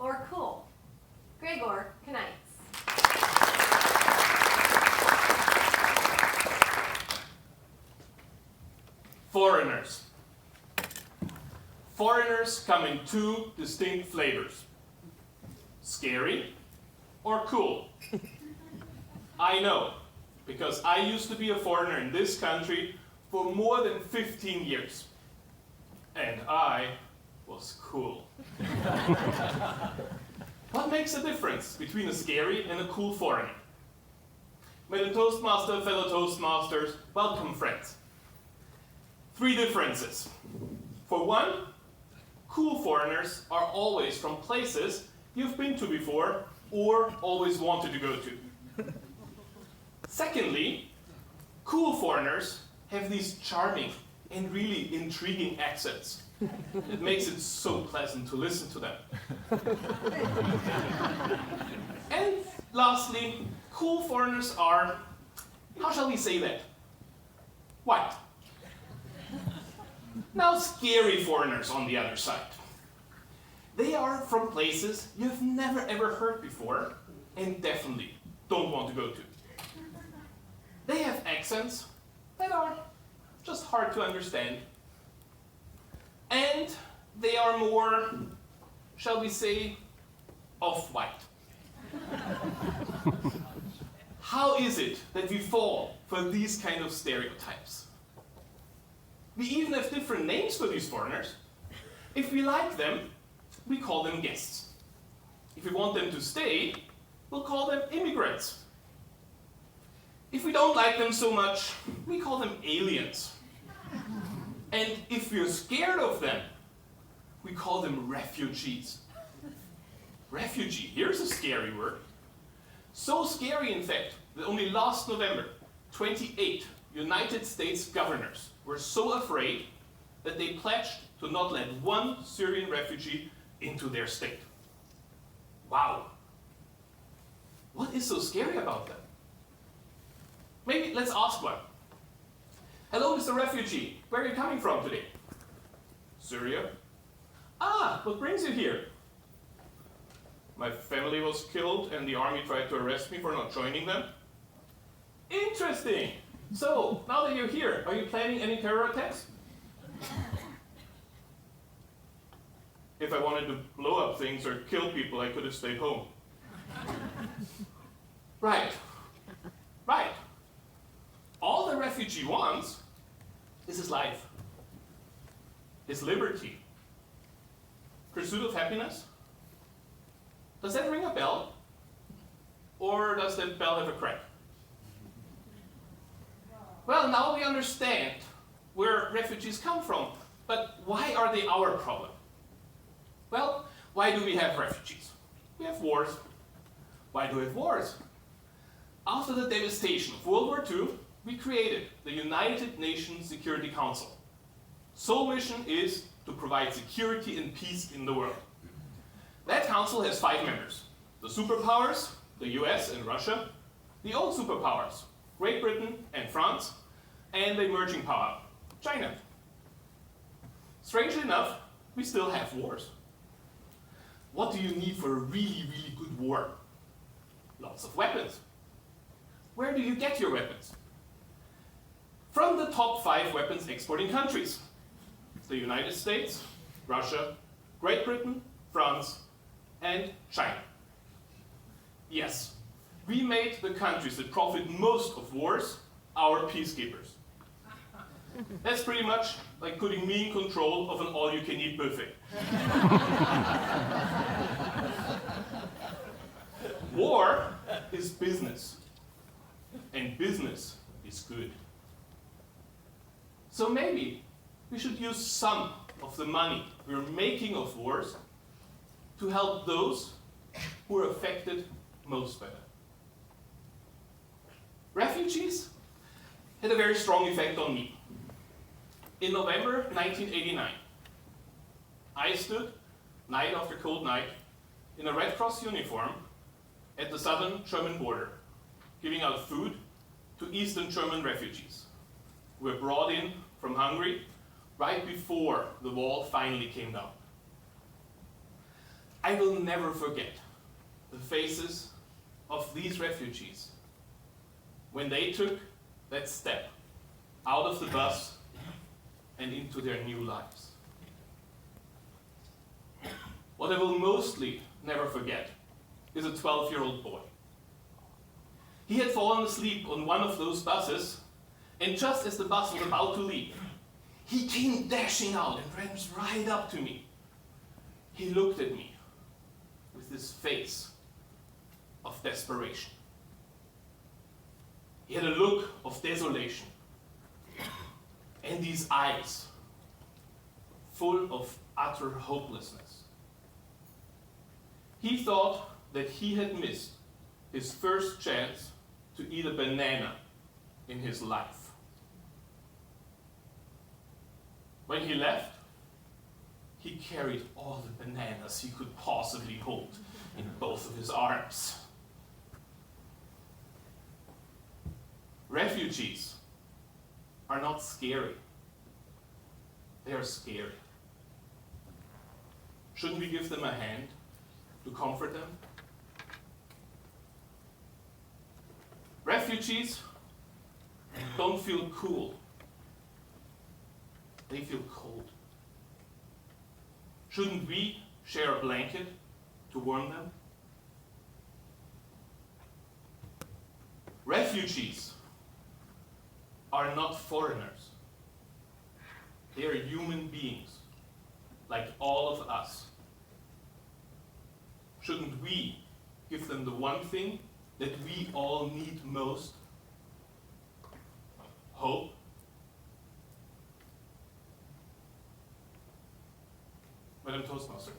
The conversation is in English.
or cool? Gregor, Kneitz. Foreigners. Foreigners come in two distinct flavors. Scary or cool. I know, because I used to be a foreigner in this country for more than 15 years. And I was cool. What makes a difference between a scary and a cool foreigner? Madam Toastmaster, fellow Toastmasters, welcome friends. 3 differences. For one, cool foreigners are always from places you've been to before or always wanted to go to. Secondly, cool foreigners have these charming and really intriguing accents. It makes it so pleasant to listen to them. And lastly, cool foreigners are, how shall we say that? White. Now scary foreigners on the other side. They are from places you've never ever heard before and definitely don't want to go to. They have accents that are just hard to understand. And they are more, shall we say, off-white. How is it that we fall for these kind of stereotypes? We even have different names for these foreigners. If we like them, we call them guests. If we want them to stay, we'll call them immigrants. If we don't like them so much, we call them aliens. And if we're scared of them, we call them refugees. Refugee, here's a scary word. So scary, in fact, that only last November, 28 United States governors were so afraid that they pledged to not let one Syrian refugee into their state. Wow. What is so scary about that? Maybe let's ask one. Hello, Mr. Refugee. Where are you coming from today? Syria. Ah, what brings you here? My family was killed and the army tried to arrest me for not joining them. Interesting. So, now that you're here, are you planning any terror attacks? If I wanted to blow up things or kill people, I could have stayed home. Right. Right. All the refugee wants is his life, his liberty, pursuit of happiness. Does that ring a bell? Or does that bell have a crack? Well, now we understand where refugees come from, but why are they our problem? Well, why do we have refugees? We have wars. Why do we have wars? After the devastation of World War II, we created the United Nations Security Council. Sole mission is to provide security and peace in the world. That council has 5 members. The superpowers, the US and Russia, the old superpowers, Great Britain and France, and the emerging power, China. Strangely enough, we still have wars. What do you need for a really, really good war? Lots of weapons. Where do you get your weapons? From the top 5 weapons exporting countries. The United States, Russia, Great Britain, France, and China. Yes, we made the countries that profit most of wars our peacekeepers. That's pretty much like putting me in control of an all-you-can-eat buffet. War is business, and business is good. So maybe we should use some of the money we're making of wars to help those who are affected most by them. Refugees had a very strong effect on me. In November 1989, I stood, night after cold night, in a Red Cross uniform at the southern German border, giving out food to Eastern German refugees who were brought in from Hungary right before the wall finally came down. I I will never forget the faces of these refugees when they took that step out of the bus and into their new lives. What I will mostly never forget is a 12-year-old boy. He had fallen asleep on one of those buses, and just as the bus was about to leave, he came dashing out and ran right up to me. He looked at me with this face of desperation. He had a look of desolation, and these eyes full of utter hopelessness. He thought that he had missed his first chance to eat a banana in his life. When he left, he carried all the bananas he could possibly hold in both of his arms. Refugees are not scary. They are scary. Shouldn't we give them a hand to comfort them? Refugees don't feel cool. They feel cold. Shouldn't we share a blanket to warm them? Refugees are not foreigners. They are human beings, like all of us. Shouldn't we give them the one thing that we all need most? Hope. Madam Toastmaster.